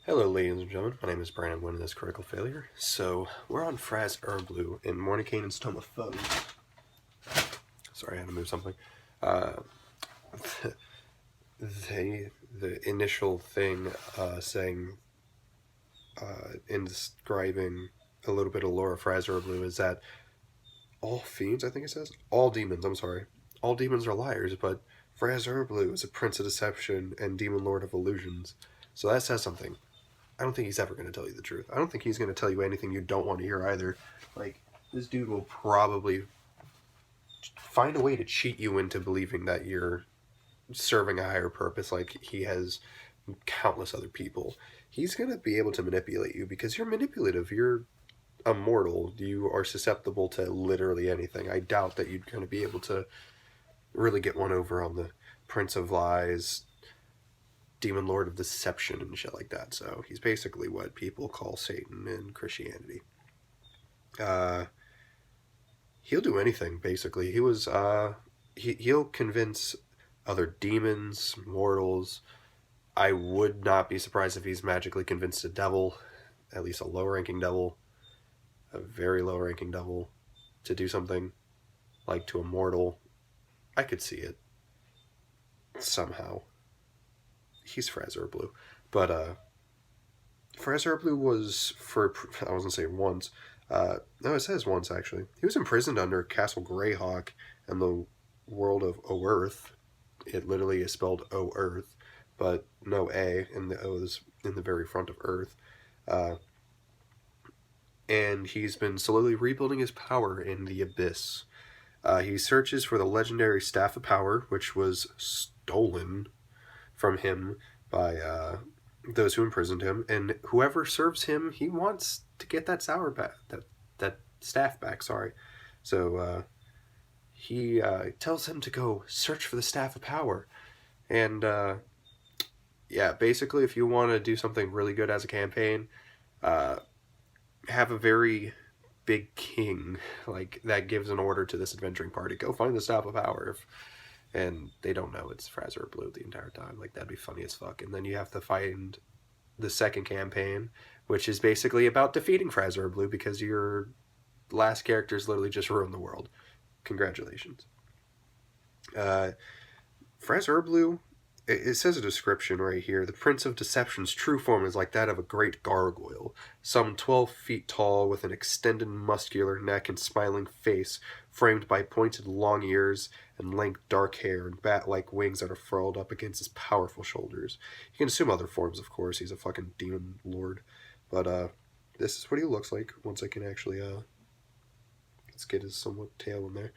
Hello, ladies and gentlemen. My name is Brandon Wynn, and this is Critical Failure. So, we're on Fraz Urb'loo in Mordenkainen's Tome of Foes. Sorry, I had to move something. Uh, the initial thing saying, in describing a little bit of lore of Fraz Urb'loo is that all fiends, I think it says, all demons, I'm sorry, all demons are liars, but Fraz Urb'loo is a prince of deception and demon lord of illusions. So that says something. I don't think he's ever going to tell you the truth. I don't think he's going to tell you anything you don't want to hear either. Like, this dude will probably find a way to cheat you into believing that you're serving a higher purpose, like he has countless other people. He's going to be able to manipulate you because you're manipulative. You're immortal. You are susceptible to literally anything. I doubt that you're going to be able to really get one over on the Prince of Lies, Demon Lord of Deception and shit like that. So he's basically what people call Satan in Christianity. Uh, he'll do anything basically. He'll convince other demons, mortals. I would not be surprised if he's magically convinced a devil, at least a low-ranking devil, a very low-ranking devil, to do something like to a mortal. I could see it somehow. He's Fraz Urb'loo, but Fraz Urb'loo was for I was gonna say once. No, it says once actually. He was imprisoned under Castle Greyhawk in the world of Earth. It literally is spelled O Earth, but no A, and the O is in the very front of Earth. Uh, and he's been slowly rebuilding his power in the Abyss. He searches for the legendary Staff of Power, which was stolen from him by those who imprisoned him, and whoever serves him, he wants to get that sour back, that staff back. Sorry, so he tells him to go search for the Staff of Power, and yeah, basically, if you want to do something really good as a campaign, uh, have a very big king like that gives an order to this adventuring party: go find the Staff of Power. And they don't know it's Fraz Urb'loo the entire time. Like, that'd be funny as fuck. And then you have to find the second campaign, which is basically about defeating Fraz Urb'loo because your last characters literally just ruined the world. Congratulations. Uh, Fraz Urb'loo, it says a description right here. The Prince of Deception's true form is like that of a great gargoyle, some 12 feet tall, with an extended muscular neck and smiling face, framed by pointed long ears and lank dark hair and bat-like wings that are furled up against his powerful shoulders. You can assume other forms, of course. He's a fucking demon lord. But this is what he looks like once I can actually let's get his somewhat tail in there.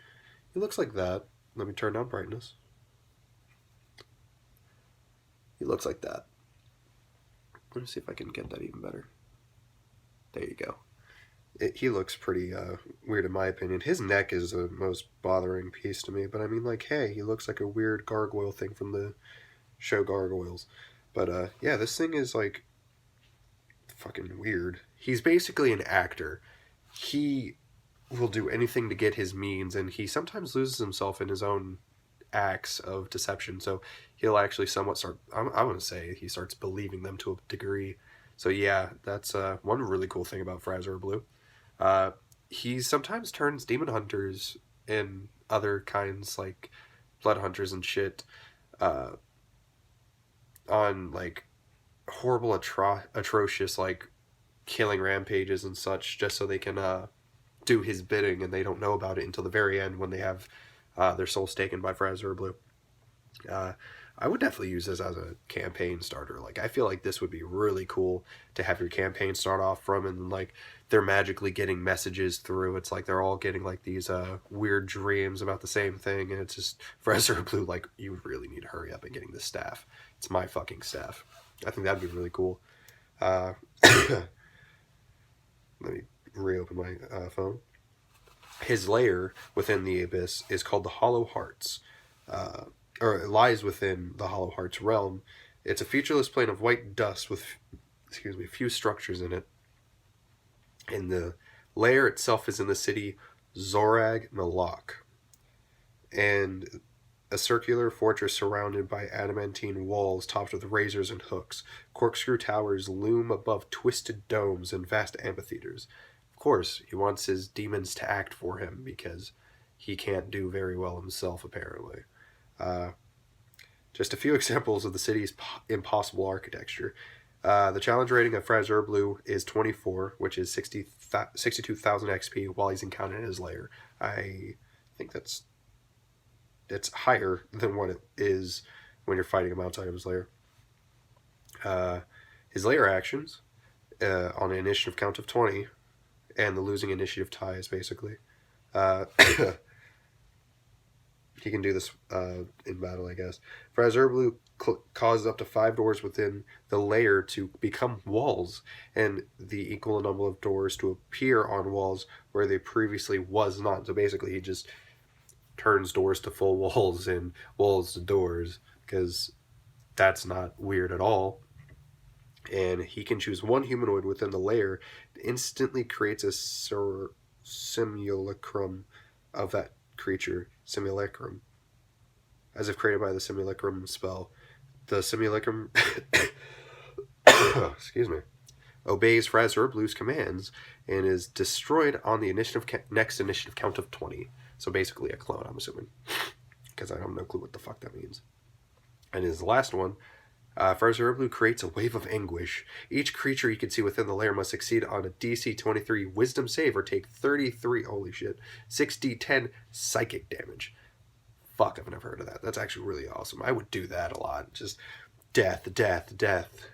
He looks like that. Let me turn down brightness. He looks like that. Let me see if I can get that even better. There you go. He looks pretty weird in my opinion. His neck is the most bothering piece to me, but I mean, like, hey, he looks like a weird gargoyle thing from the show Gargoyles. But yeah, this thing is like fucking weird. He's basically an actor. He will do anything to get his means, and he sometimes loses himself in his own acts of deception. So he'll actually somewhat start. I want to say he starts believing them to a degree. So yeah, that's one really cool thing about Fraz Urb'loo. Uh, he sometimes turns demon hunters and other kinds like blood hunters and shit uh, on like horrible, atrocious like killing rampages and such, just so they can do his bidding, and they don't know about it until the very end when they have their souls taken by Fraz Urb'loo. Uh, I would definitely use this as a campaign starter. Like, I feel like this would be really cool to have your campaign start off from, and like they're magically getting messages through. It's like they're all getting like these weird dreams about the same thing, and it's just Fraz Urb'loo, like, you really need to hurry up and getting this staff. It's my fucking staff. I think that'd be really cool. Uh, let me reopen my phone. His lair within the abyss is called the Hollow Hearts. Or it lies within the Hollow Hearts realm. It's a featureless plain of white dust with, few structures in it. And the lair itself is in the city Zorag Malak. And A circular fortress surrounded by adamantine walls topped with razors and hooks. Corkscrew towers loom above twisted domes and vast amphitheaters. Of course, he wants his demons to act for him because he can't do very well himself, apparently. Uh, just a few examples of the city's impossible architecture. The challenge rating of Fraz Urb'loo is 24, which is 62,000 XP while he's encountered in his lair. I think it's higher than what it is when you're fighting him outside of his lair. His lair actions on an initiative count of 20 and the losing initiative ties, basically. He can do this in battle, I guess. Fraz Urb'loo causes up to 5 doors within the layer to become walls, and the equal number of doors to appear on walls where they previously was not. So basically, he just turns doors to full walls and walls to doors, because that's not weird at all. And he can choose one humanoid within the layer that instantly creates a simulacrum of that creature. Simulacrum. As if created by the simulacrum spell. The simulacrum excuse me, obeys Fraz Urb'loo's commands and is destroyed on the next initiative count of 20. So basically a clone, I'm assuming. Because I have no clue what the fuck that means. And his last one, Fraz Urb'loo creates a wave of anguish. Each creature you can see within the lair must succeed on a DC 23 Wisdom save or take 33, holy shit, 6d10 psychic damage. Fuck, I've never heard of that. That's actually really awesome. I would do that a lot. Just death, death, death.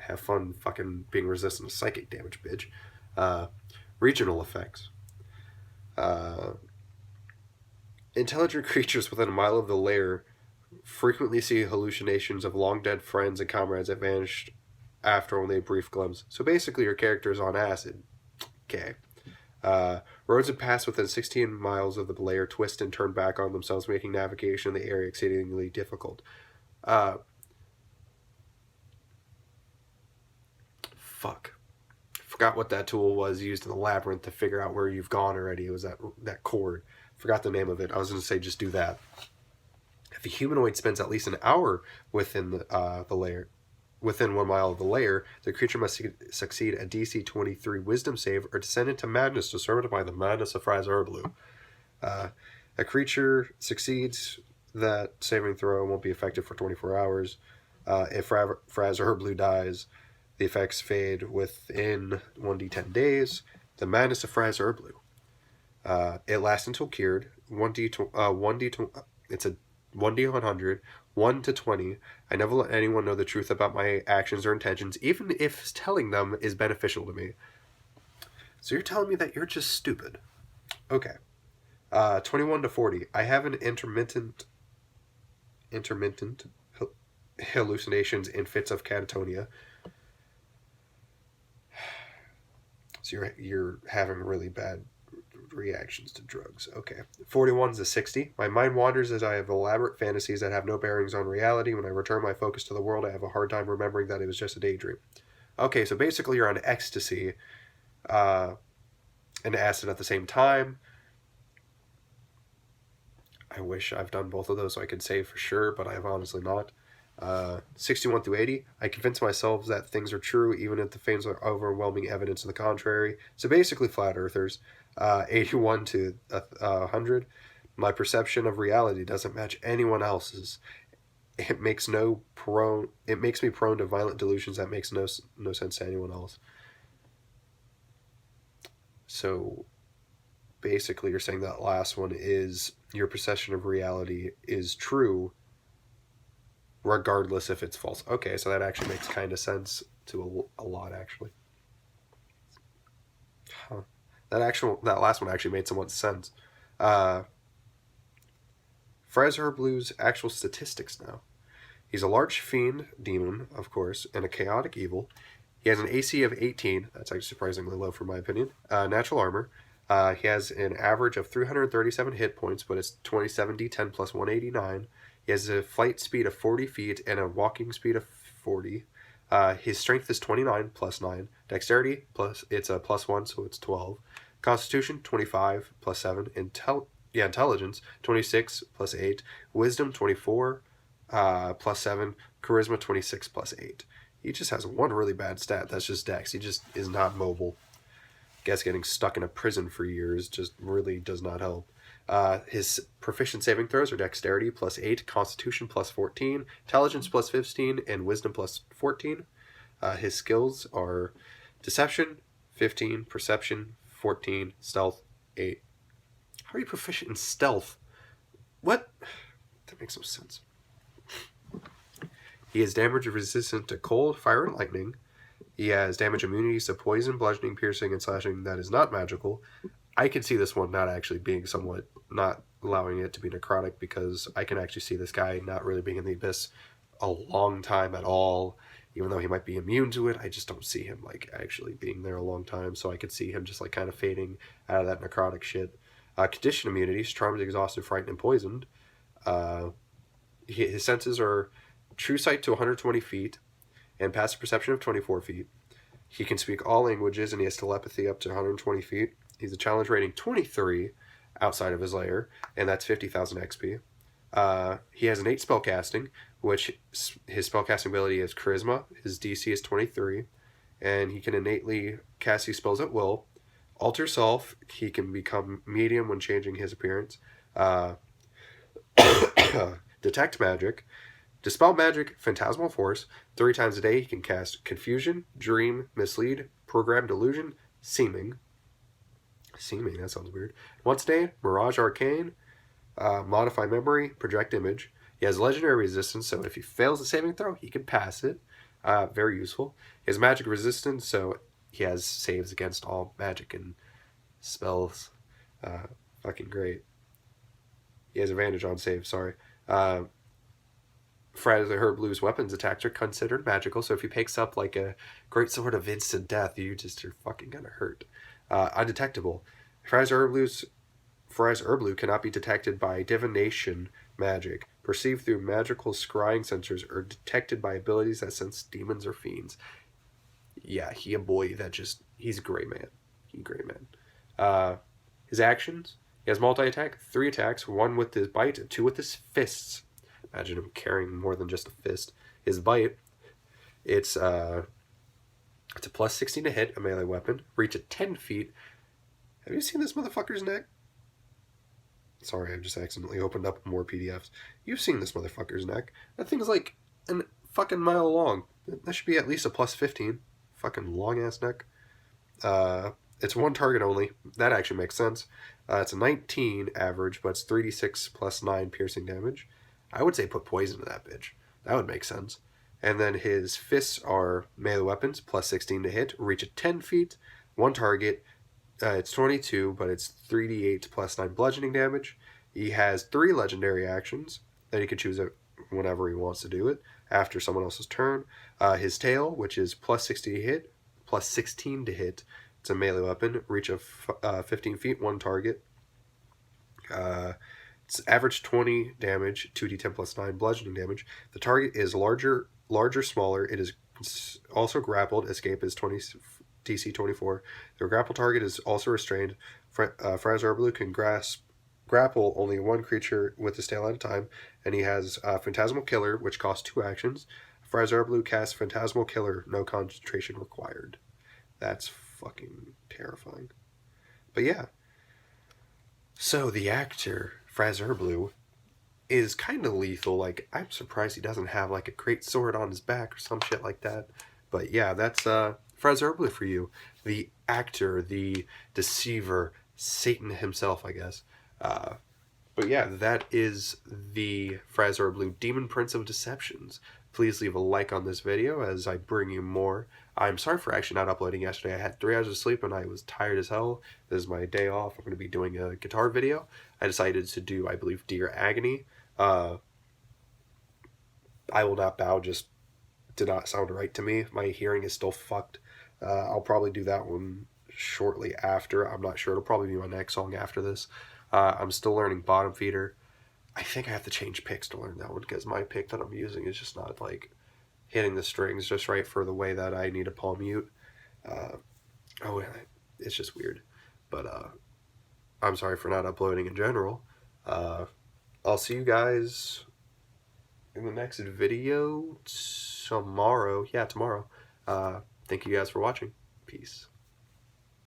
Have fun fucking being resistant to psychic damage, bitch. Regional effects. Intelligent creatures within a mile of the lair frequently see hallucinations of long-dead friends and comrades that vanished after only a brief glimpse. So basically your character is on acid. Okay. Roads that pass within 16 miles of the lair twist and turn back on themselves, making navigation in the area exceedingly difficult. Fuck. Forgot what that tool was used in the labyrinth to figure out where you've gone already. It was that cord. Forgot the name of it. I was going to say just do that. If a humanoid spends at least an hour within the lair, within 1 mile of the lair, the creature must succeed a DC 23 Wisdom save or descend into madness distorted by the madness of Fraz Urb'loo. A creature succeeds that saving throw won't be effective for 24 hours. If Fraz Urb'loo dies, the effects fade within 1d10 days. The madness of Fraz Urb'loo. It lasts until cured. 1d it's a 1d100, 1 to 20. I never let anyone know the truth about my actions or intentions, even if telling them is beneficial to me. So you're telling me that you're just stupid. Okay. 21 to 40. I have an intermittent hallucinations and fits of catatonia. So you're having really bad reactions to drugs. Okay. 41 is a 60. My mind wanders as I have elaborate fantasies that have no bearings on reality. When I return my focus to the world, I have a hard time remembering that it was just a daydream. Okay, so basically you're on ecstasy and acid at the same time. I wish I've done both of those so I could say for sure, but I have honestly not. 61 through 80. I convince myself that things are true, even if the things are overwhelming evidence to the contrary. So basically flat earthers. 81 to 100. My perception of reality doesn't match anyone else's. It makes me prone to violent delusions that makes no sense to anyone else. So basically you're saying that last one is your perception of reality is true regardless if it's false. Okay, so that actually makes kind of sense to a lot, actually. Huh. That last one actually made somewhat sense. Fraz Urb'loo's actual statistics now. He's a large fiend demon, of course, and a chaotic evil. He has an AC of 18. That's actually surprisingly low for my opinion. Natural armor. He has an average of 337 hit points, but it's 27d10 plus 189. He has a flight speed of 40 feet and a walking speed of 40. His strength is 29 plus 9. Dexterity, it's a plus 1, so it's 12. Constitution, 25 plus 7. intelligence 26 plus 8, wisdom 24 plus 7, charisma 26 plus 8. He just has one really bad stat. That's just dex. He just is not mobile. Guess getting stuck in a prison for years just really does not help. His proficient saving throws are dexterity plus 8, constitution plus 14, intelligence plus 15, and wisdom plus 14. His skills are deception 15, perception 14, stealth 8. How are you proficient in stealth? What? That makes no sense. He is damage resistant to cold, fire, and lightning. He has damage immunities to poison, bludgeoning, piercing, and slashing that is not magical. I can see this one not actually being somewhat, not allowing it to be necrotic, because I can actually see this guy not really being in the abyss a long time at all. Even though he might be immune to it, I just don't see him like actually being there a long time. So I could see him just like kind of fading out of that necrotic shit. Condition immunities: charmed, exhausted, frightened, and poisoned. His senses are true sight to 120 feet and passive perception of 24 feet. He can speak all languages, and he has telepathy up to 120 feet. He's a challenge rating 23 outside of his lair, and that's 50,000 XP. He has innate spellcasting, which his spellcasting ability is charisma. His DC is 23, and he can innately cast these spells at will. Alter self, he can become medium when changing his appearance. Detect magic. Dispel magic, phantasmal force. 3 times a day he can cast confusion, dream, mislead, program delusion, seeming. Seeming, that sounds weird. Once a day, mirage arcane, modify memory, project image. He has legendary resistance, so if he fails a saving throw, he can pass it. Very useful. He has magic resistance, so he has saves against all magic and spells. Fucking great. He has advantage on saves, sorry. Fraz Urb'loo's weapons attacks are considered magical, so if he picks up like a great sword of instant death, you're fucking gonna hurt. Undetectable. Fraz Urb'loo cannot be detected by divination magic, perceived through magical scrying sensors, or detected by abilities that sense demons or fiends. Yeah, he's a great man. His actions: he has multi-attack, 3 attacks, 1 with his bite, and 2 with his fists. Imagine him carrying more than just a fist. His bite, it's a plus 16 to hit, a melee weapon. Reach at 10 feet. Have you seen this motherfucker's neck? Sorry, I just accidentally opened up more PDFs. You've seen this motherfucker's neck. That thing is like a fucking mile long. That should be at least a plus 15. Fucking long-ass neck. It's 1 target only. That actually makes sense. It's a 19 average, but it's 3d6 plus 9 piercing damage. I would say put poison to that bitch. That would make sense. And then his fists are melee weapons, plus 16 to hit, reach at 10 feet, 1 target. It's 22, but it's 3d8 plus 9 bludgeoning damage. He has 3 legendary actions that he can choose whenever he wants to do it, after someone else's turn. His tail, which is plus 60 to hit, plus 16 to hit. It's a melee weapon, reach of 15 feet, 1 target. It's average 20 damage, 2d10 plus 9 bludgeoning damage. The target is larger, smaller. It is also grappled. Escape is DC 24. The grapple target is also restrained. Fraz Urb'loo can grapple only 1 creature with his tail at a time, and he has Phantasmal Killer, which costs 2 actions. Fraz Urb'loo casts Phantasmal Killer, no concentration required. That's fucking terrifying. But yeah. So the actor, Fraz Urb'loo, is kind of lethal. Like, I'm surprised he doesn't have like a great sword on his back or some shit like that. But yeah, that's Fraz Urb'loo for you. The actor, the deceiver, Satan himself, I guess. But yeah, that is the Fraz Urb'loo, Demon Prince of Deceptions. Please leave a like on this video as I bring you more. I'm sorry for actually not uploading yesterday. I had 3 hours of sleep and I was tired as hell. This is my day off. I'm going to be doing a guitar video. I decided to do, I believe, Dear Agony. I Will Not Bow just did not sound right to me. My hearing is still fucked. I'll probably do that one shortly after. I'm not sure. It'll probably be my next song after this. I'm still learning Bottom Feeder. I think I have to change picks to learn that one because my pick that I'm using is just not like hitting the strings just right for the way that I need a palm mute. It's just weird. But I'm sorry for not uploading in general. I'll see you guys in the next video tomorrow. Yeah, tomorrow. Thank you guys for watching. Peace.